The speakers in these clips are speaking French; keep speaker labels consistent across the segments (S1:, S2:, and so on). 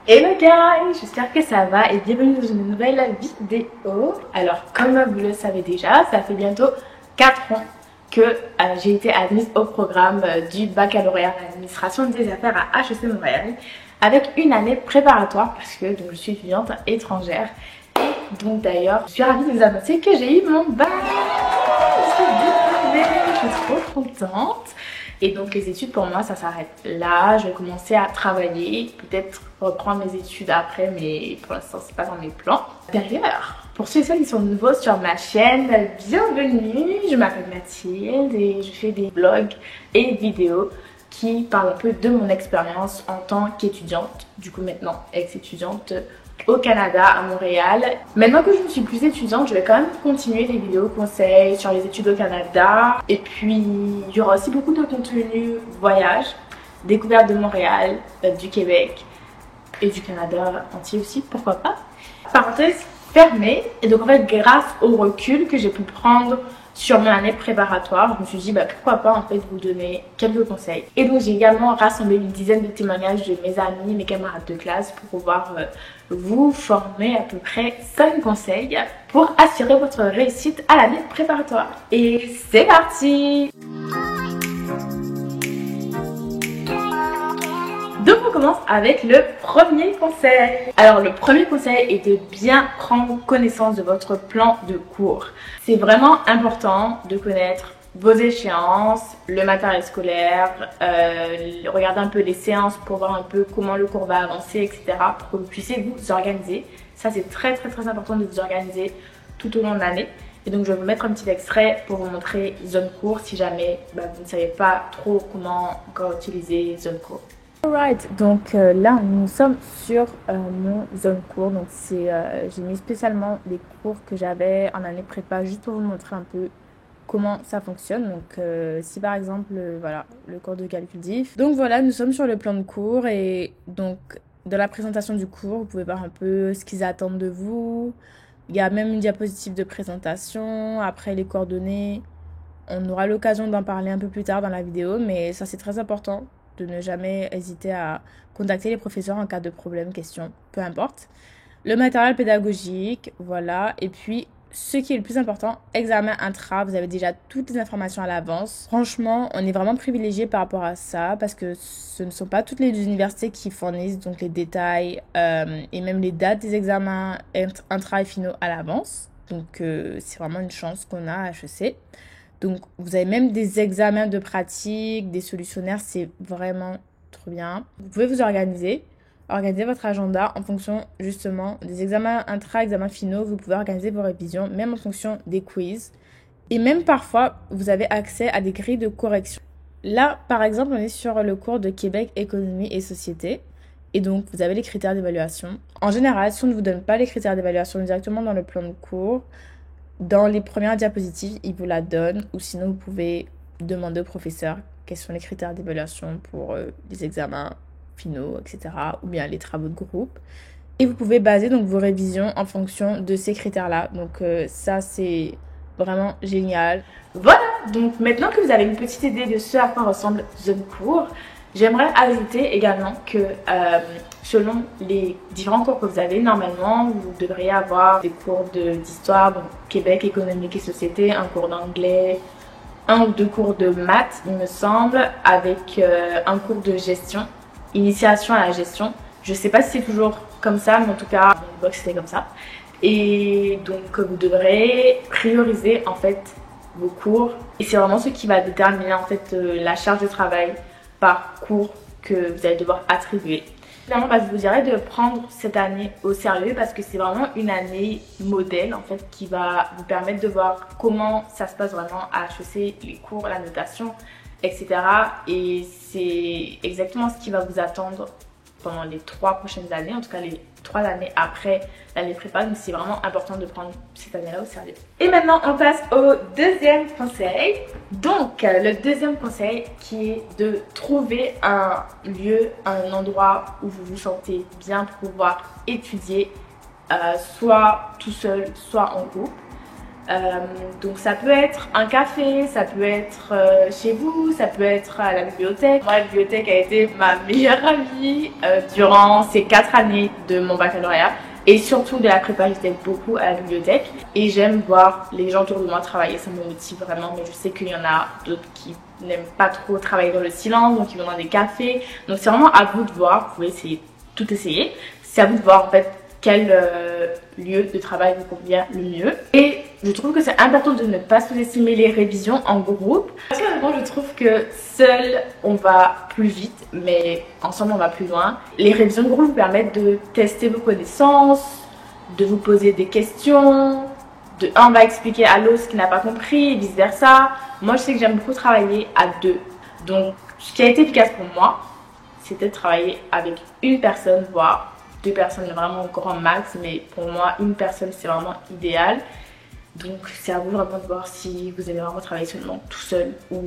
S1: Hello guys, j'espère que ça va et bienvenue dans une nouvelle vidéo. Alors comme vous le savez déjà, ça fait bientôt 4 ans que j'ai été admise au programme du baccalauréat en administration des affaires à HEC Montréal avec une année préparatoire parce que donc, je suis étudiante étrangère. Et donc d'ailleurs, je suis ravie de vous annoncer que j'ai eu mon bac. Je suis trop contente. Et donc les études pour moi ça s'arrête là, je vais commencer à travailler, peut-être reprendre mes études après mais pour l'instant c'est pas dans mes plans. D'ailleurs, pour ceux et celles qui sont nouveaux sur ma chaîne, bienvenue, je m'appelle Mathilde et je fais des vlogs et vidéos qui parlent un peu de mon expérience en tant qu'étudiante, du coup maintenant ex-étudiante au Canada, à Montréal. Maintenant que je ne suis plus étudiante, je vais quand même continuer les vidéos conseils sur les études au Canada. Et puis, il y aura aussi beaucoup de contenu voyage, découverte de Montréal, du Québec et du Canada entier aussi, pourquoi pas. Parenthèse fermée. Et donc en fait, grâce au recul que j'ai pu prendre sur mon année préparatoire, je me suis dit pourquoi pas en fait vous donner quelques conseils. Et donc j'ai également rassemblé une dizaine de témoignages de mes amis, mes camarades de classe pour pouvoir vous former à peu près 5 conseils pour assurer votre réussite à l'année préparatoire. Et c'est parti! Donc on commence avec le premier conseil. Alors le premier conseil est de bien prendre connaissance de votre plan de cours. C'est vraiment important de connaître vos échéances, le matériel scolaire, regarder un peu les séances pour voir un peu comment le cours va avancer, etc. pour que vous puissiez vous organiser. Ça c'est très important de vous organiser tout au long de l'année. Et donc je vais vous mettre un petit extrait pour vous montrer zone cours si jamais vous ne savez pas trop comment encore utiliser zone cours. Alright, donc là nous sommes sur mon zone cours, donc j'ai mis spécialement les cours que j'avais en année prépa juste pour vous montrer un peu comment ça fonctionne. Donc si par exemple voilà le cours de calcul diff. Donc voilà, nous sommes sur le plan de cours et donc dans la présentation du cours vous pouvez voir un peu ce qu'ils attendent de vous. Il y a même une diapositive de présentation, après les coordonnées. On aura l'occasion d'en parler un peu plus tard dans la vidéo, mais ça c'est très important de ne jamais hésiter à contacter les professeurs en cas de problème, question, peu importe. Le matériel pédagogique, voilà. Et puis, ce qui est le plus important, examen intra, vous avez déjà toutes les informations à l'avance. Franchement, on est vraiment privilégié par rapport à ça parce que ce ne sont pas toutes les universités qui fournissent donc les détails et même les dates des examens intra et finaux à l'avance. Donc, c'est vraiment une chance qu'on a à HEC. Donc, vous avez même des examens de pratique, des solutionnaires, c'est vraiment trop bien. Vous pouvez vous organiser votre agenda en fonction justement des examens intra, examens finaux. Vous pouvez organiser vos révisions, même en fonction des quiz. Et même parfois, vous avez accès à des grilles de correction. Là, par exemple, on est sur le cours de Québec, économie et société. Et donc, vous avez les critères d'évaluation. En général, si on ne vous donne pas les critères d'évaluation directement dans le plan de cours, dans les premières diapositives, il vous la donne ou sinon vous pouvez demander au professeur quels sont les critères d'évaluation pour les examens finaux, etc. ou bien les travaux de groupe. Et vous pouvez baser donc vos révisions en fonction de ces critères-là. Donc ça, c'est vraiment génial. Voilà, donc maintenant que vous avez une petite idée de ce à quoi ressemble zone cours, j'aimerais ajouter également que selon les différents cours que vous avez, normalement, vous devriez avoir des cours d'histoire, donc Québec, économique et société, un cours d'anglais, 1 ou 2 cours de maths, il me semble, avec un cours de gestion, initiation à la gestion. Je sais pas si c'est toujours comme ça, mais en tout cas, mon box c'était comme ça. Et donc, vous devrez prioriser en fait vos cours. Et c'est vraiment ce qui va déterminer en fait la charge de travail par cours que vous allez devoir attribuer. Finalement, je vous dirais de prendre cette année au sérieux parce que c'est vraiment une année modèle en fait qui va vous permettre de voir comment ça se passe vraiment à HEC, les cours, la notation, etc. Et c'est exactement ce qui va vous attendre pendant les 3 prochaines années, en tout cas les 3 années après l'année prépa. Donc c'est vraiment important de prendre cette année-là au sérieux. Et maintenant, on passe au deuxième conseil. Donc, le deuxième conseil qui est de trouver un lieu, un endroit où vous vous sentez bien pour pouvoir étudier, soit tout seul, soit en groupe. Donc ça peut être un café, ça peut être chez vous, ça peut être à la bibliothèque. Moi, la bibliothèque a été ma meilleure amie durant ces 4 années de mon baccalauréat. Et surtout de la prépa, j'étais beaucoup à la bibliothèque. Et j'aime voir les gens autour de moi travailler, ça me motive vraiment. Mais je sais qu'il y en a d'autres qui n'aiment pas trop travailler dans le silence, donc ils vont dans des cafés. Donc c'est vraiment à vous de voir, vous pouvez essayer, tout essayer. C'est à vous de voir en fait quel lieu de travail vous convient le mieux. Et je trouve que c'est important de ne pas sous-estimer les révisions en groupe. Personnellement, je trouve que seul on va plus vite, mais ensemble on va plus loin. Les révisions de groupe vous permettent de tester vos connaissances, de vous poser des questions, de un va expliquer à l'autre ce qu'il n'a pas compris et vice versa. Moi je sais que j'aime beaucoup travailler à deux. Donc ce qui a été efficace pour moi, c'était de travailler avec une personne, voire 2 personnes, vraiment au grand max, mais pour moi une personne c'est vraiment idéal. Donc c'est à vous vraiment de voir si vous aimez vraiment travailler seulement tout seul ou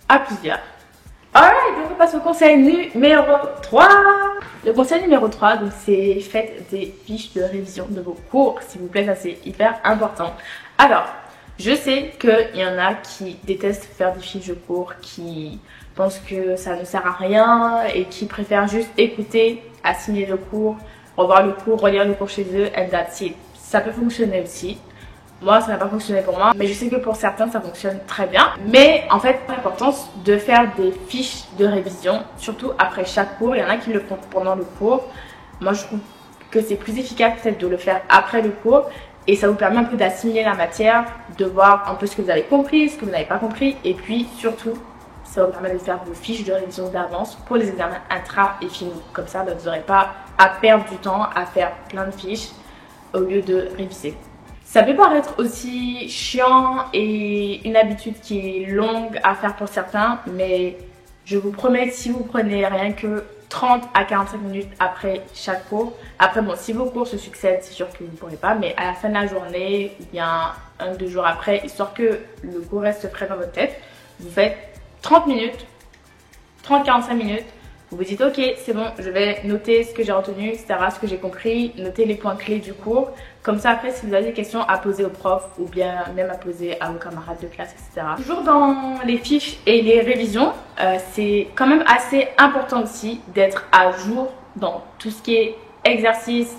S1: à plusieurs. Alright, donc on passe au conseil numéro 3. Le conseil numéro 3, donc c'est faites des fiches de révision de vos cours, s'il vous plaît, ça c'est hyper important. Alors, je sais qu'il y en a qui détestent faire des fiches de cours, qui pensent que ça ne sert à rien et qui préfèrent juste écouter, assimiler le cours, revoir le cours, relire le cours chez eux, and that's it. Ça peut fonctionner aussi. Moi, ça n'a pas fonctionné pour moi, mais je sais que pour certains, ça fonctionne très bien. Mais en fait, l'importance de faire des fiches de révision, surtout après chaque cours. Il y en a qui le font pendant le cours. Moi, je trouve que c'est plus efficace peut-être de le faire après le cours. Et ça vous permet un peu d'assimiler la matière, de voir un peu ce que vous avez compris, ce que vous n'avez pas compris. Et puis, surtout, ça vous permet de faire vos fiches de révision d'avance pour les examens intra et finaux. Comme ça, vous n'aurez pas à perdre du temps à faire plein de fiches au lieu de réviser. Ça peut paraître aussi chiant et une habitude qui est longue à faire pour certains, mais je vous promets que si vous prenez rien que 30 à 45 minutes après chaque cours, après bon, si vos cours se succèdent, c'est sûr que vous ne pourrez pas, mais à la fin de la journée ou bien 1 ou 2 jours après, histoire que le cours reste frais dans votre tête, vous faites 30 minutes, 30-45 minutes, vous vous dites ok, c'est bon, je vais noter ce que j'ai retenu, etc., ce que j'ai compris, noter les points clés du cours. Comme ça, après, si vous avez des questions à poser au prof ou bien même à poser à vos camarades de classe, etc. Toujours dans les fiches et les révisions, c'est quand même assez important aussi d'être à jour dans tout ce qui est exercice,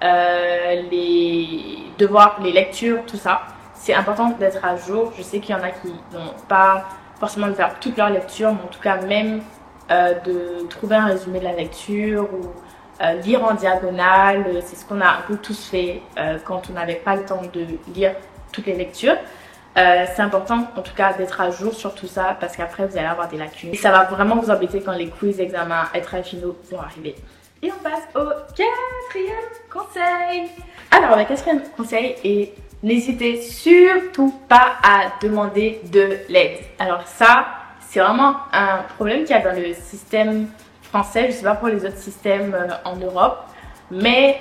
S1: les devoirs, les lectures, tout ça. C'est important d'être à jour. Je sais qu'il y en a qui n'ont pas forcément de faire toute leur lecture, mais en tout cas même de trouver un résumé de la lecture ou lire en diagonale. C'est ce qu'on a un peu tous fait quand on n'avait pas le temps de lire toutes les lectures. C'est important en tout cas d'être à jour sur tout ça parce qu'après vous allez avoir des lacunes. Et ça va vraiment vous embêter quand les quiz, examens et très finaux vont arriver. Et on passe au 4e conseil. Alors le 4e conseil est n'hésitez surtout pas à demander de l'aide. Alors ça, c'est vraiment un problème qu'il y a dans le système français. Je ne sais pas pour les autres systèmes en Europe, mais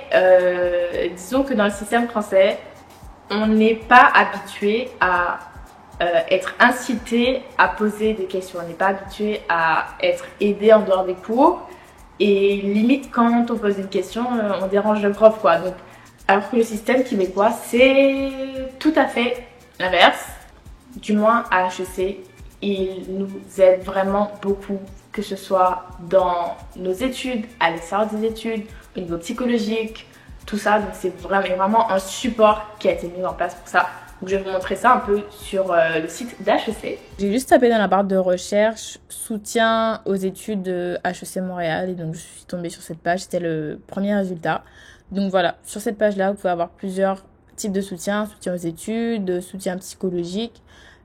S1: disons que dans le système français, on n'est pas habitué à être incité à poser des questions. On n'est pas habitué à être aidé en dehors des cours. Et limite, quand on pose une question, on dérange le prof, quoi. Donc, alors que le système québécois, c'est tout à fait l'inverse. Du moins à HEC, il nous aide vraiment beaucoup, que ce soit dans nos études, à l'extérieur des études, au niveau psychologique, tout ça. Donc c'est vraiment un support qui a été mis en place pour ça. Donc je vais vous montrer ça un peu sur le site d'HEC. J'ai juste tapé dans la barre de recherche soutien aux études de HEC Montréal et donc je suis tombée sur cette page, c'était le premier résultat. Donc voilà, sur cette page-là, vous pouvez avoir plusieurs types de soutien, soutien aux études, soutien psychologique,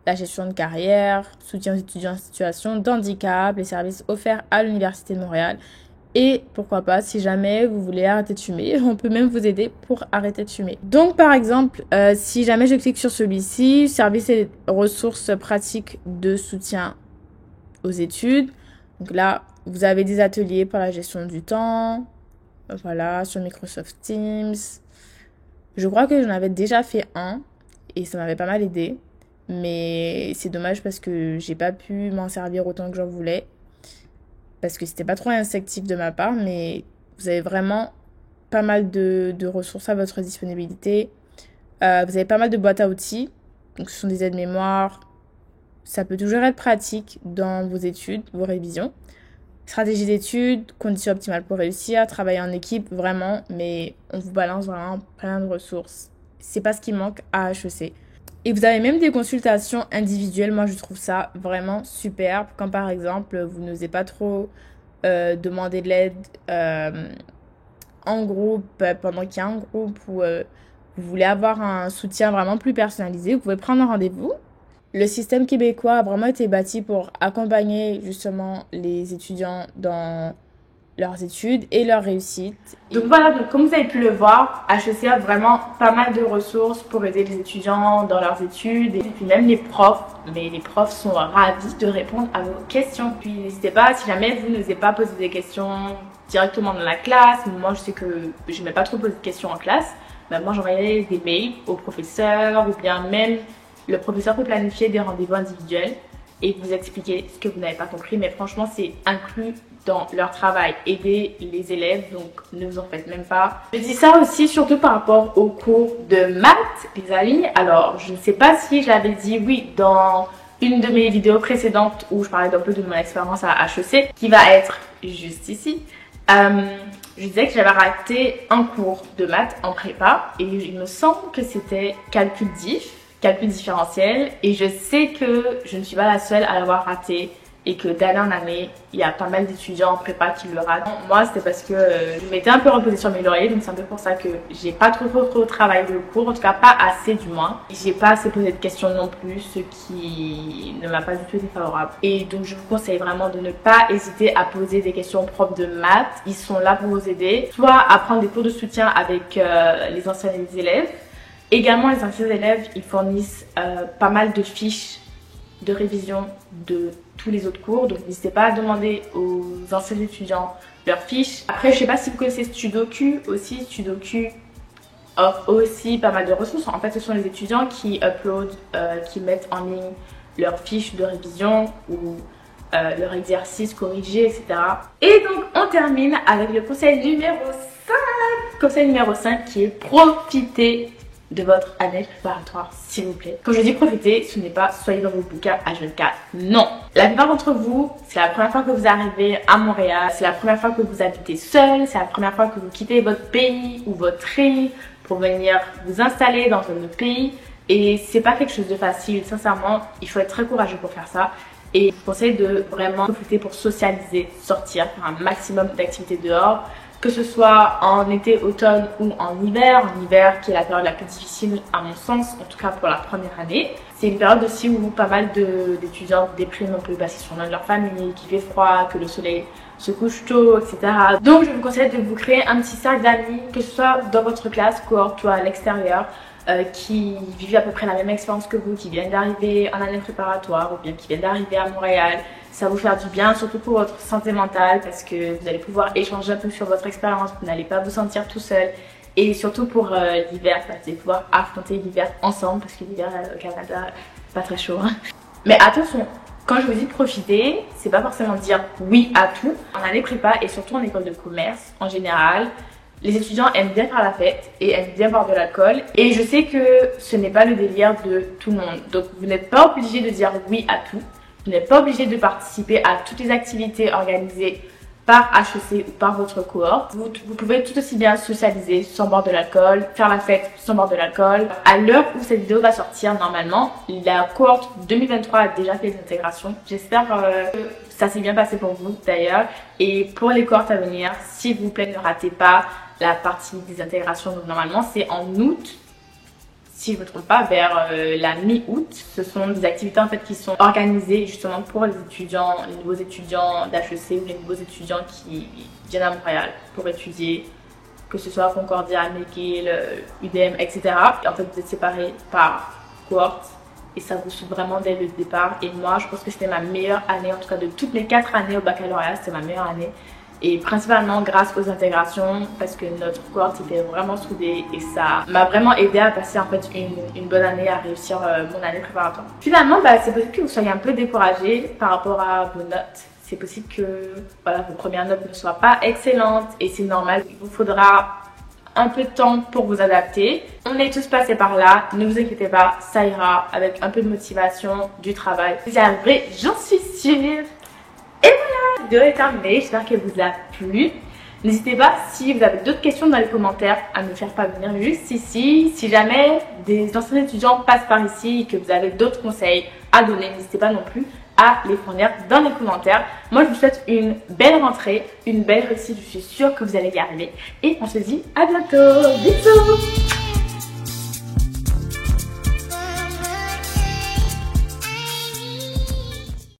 S1: la gestion de carrière, soutien aux étudiants en situation d'handicap, les services offerts à l'Université de Montréal. Et pourquoi pas, si jamais vous voulez arrêter de fumer, on peut même vous aider pour arrêter de fumer. Donc par exemple, si jamais je clique sur celui-ci, services et ressources pratiques de soutien aux études. Donc là, vous avez des ateliers pour la gestion du temps. Voilà, sur Microsoft Teams. Je crois que j'en avais déjà fait un et ça m'avait pas mal aidé. Mais c'est dommage parce que j'ai pas pu m'en servir autant que j'en voulais. Parce que c'était pas trop instinctif de ma part. Mais vous avez vraiment pas mal de ressources à votre disponibilité. Vous avez pas mal de boîtes à outils.
S2: Donc ce sont des aides-mémoire. Ça peut toujours être pratique dans vos études, vos révisions. Stratégie d'études, conditions optimales pour réussir, travailler en équipe, vraiment, mais on vous balance vraiment plein de ressources. C'est pas ce qui manque à HEC. Et vous avez même des consultations individuelles. Moi, je trouve ça vraiment superbe. Quand par exemple, vous n'osez pas trop demander de l'aide en groupe, pendant qu'il y a un groupe, ou vous voulez avoir un soutien vraiment plus personnalisé, vous pouvez prendre un rendez-vous. Le système québécois a vraiment été bâti pour accompagner justement les étudiants dans leurs études et leur réussite.
S1: Donc voilà, donc comme vous avez pu le voir, HEC a vraiment pas mal de ressources pour aider les étudiants dans leurs études et puis même les profs. Mais les profs sont ravis de répondre à vos questions. Puis n'hésitez pas, si jamais vous n'osez pas poser des questions directement dans la classe, moi je sais que je n'aimais pas trop poser de questions en classe, mais moi j'envoyais des mails aux professeurs ou bien même le professeur peut planifier des rendez-vous individuels et vous expliquer ce que vous n'avez pas compris, mais franchement c'est inclus dans leur travail, aider les élèves, donc ne vous en faites même pas. Je dis ça aussi surtout par rapport aux cours de maths, les amis. Alors je ne sais pas si j'avais dit oui dans une de mes vidéos précédentes où je parlais un peu de mon expérience à HEC, qui va être juste ici. Je disais que j'avais raté un cours de maths en prépa et il me semble que c'était calcul différentiel, et je sais que je ne suis pas la seule à l'avoir raté et que d'année en année, il y a pas mal d'étudiants en prépa qui le ratent. Moi, c'était parce que je m'étais un peu reposée sur mes lauriers, donc c'est un peu pour ça que j'ai pas trop travaillé le cours, en tout cas pas assez du moins. J'ai pas assez posé de questions non plus, ce qui ne m'a pas du tout été favorable. Et donc je vous conseille vraiment de ne pas hésiter à poser des questions aux profs de maths. Ils sont là pour vous aider, soit à prendre des cours de soutien avec les anciens élèves. Également, les anciens élèves, ils fournissent pas mal de fiches de révision de tous les autres cours, donc n'hésitez pas à demander aux anciens étudiants leurs fiches. Après, je sais pas si vous connaissez Studoku aussi. Studoku offre aussi pas mal de ressources. En fait, ce sont les étudiants qui uploadent, qui mettent en ligne leurs fiches de révision ou leurs exercices corrigés, etc. Et donc, on termine avec le conseil numéro 5. Conseil numéro 5 qui est profiter de votre année préparatoire, s'il vous plaît. Quand je dis profiter, ce n'est pas soyez dans vos bouquins H24. Non. La plupart d'entre vous, c'est la première fois que vous arrivez à Montréal, c'est la première fois que vous habitez seul, c'est la première fois que vous quittez votre pays ou votre île pour venir vous installer dans un autre pays. Et c'est pas quelque chose de facile. Sincèrement, il faut être très courageux pour faire ça. Et je vous conseille de vraiment profiter pour socialiser, sortir, faire un maximum d'activités dehors. Que ce soit en été, automne ou en hiver qui est la période la plus difficile à mon sens, en tout cas pour la première année. C'est une période aussi où pas mal d'étudiants dépriment un peu parce qu'ils sont loin de leur famille, qu'il fait froid, que le soleil se couche tôt, etc. Donc je vous conseille de vous créer un petit cercle d'amis, que ce soit dans votre classe, cohorte ou à l'extérieur, qui vivent à peu près la même expérience que vous, qui viennent d'arriver en année préparatoire ou bien qui viennent d'arriver à Montréal. Ça va vous faire du bien, surtout pour votre santé mentale, parce que vous allez pouvoir échanger un peu sur votre expérience, vous n'allez pas vous sentir tout seul. Et surtout pour l'hiver, vous allez pouvoir affronter l'hiver ensemble, parce que l'hiver au Canada, c'est pas très chaud. Hein. Mais attention, quand je vous dis profiter, c'est pas forcément dire oui à tout. En année prépa et surtout en école de commerce, en général, les étudiants aiment bien faire la fête et aiment bien boire de l'alcool. Et je sais que ce n'est pas le délire de tout le monde. Donc vous n'êtes pas obligé de dire oui à tout. Vous n'êtes pas obligé de participer à toutes les activités organisées par HEC ou par votre cohorte. Vous pouvez tout aussi bien socialiser sans boire de l'alcool, faire la fête sans boire de l'alcool. À l'heure où cette vidéo va sortir, normalement, la cohorte 2023 a déjà fait les intégrations. J'espère que ça s'est bien passé pour vous d'ailleurs. Et pour les cohortes à venir, s'il vous plaît, ne ratez pas la partie des intégrations. Donc normalement, c'est en août. Si je ne me trompe pas, vers la mi-août. Ce sont des activités en fait qui sont organisées justement pour les étudiants, les nouveaux étudiants d'HEC ou les nouveaux étudiants qui viennent à Montréal pour étudier, que ce soit Concordia, McGill, UDM, etc. Et en fait, vous êtes séparés par cohorte et ça vous suit vraiment dès le départ. Et moi, je pense que c'était ma meilleure année, en tout cas de toutes les 4 années au baccalauréat, c'était ma meilleure année. Et principalement grâce aux intégrations, parce que notre cohorte était vraiment soudée et ça m'a vraiment aidé à passer en fait une bonne année, à réussir mon année préparatoire. Finalement, c'est possible que vous soyez un peu découragé par rapport à vos notes. C'est possible que voilà, vos premières notes ne soient pas excellentes et c'est normal. Il vous faudra un peu de temps pour vous adapter. On est tous passés par là, ne vous inquiétez pas, ça ira avec un peu de motivation, du travail. Vous y arriverez, j'en suis sûre. Et voilà, cette vidéo est terminée, j'espère qu'elle vous a plu. N'hésitez pas, si vous avez d'autres questions dans les commentaires, à me faire parvenir juste ici. Si jamais des anciens étudiants passent par ici et que vous avez d'autres conseils à donner, n'hésitez pas non plus à les fournir dans les commentaires. Moi, je vous souhaite une belle rentrée, une belle réussite. Je suis sûre que vous allez y arriver. Et on se dit à bientôt. Bisous!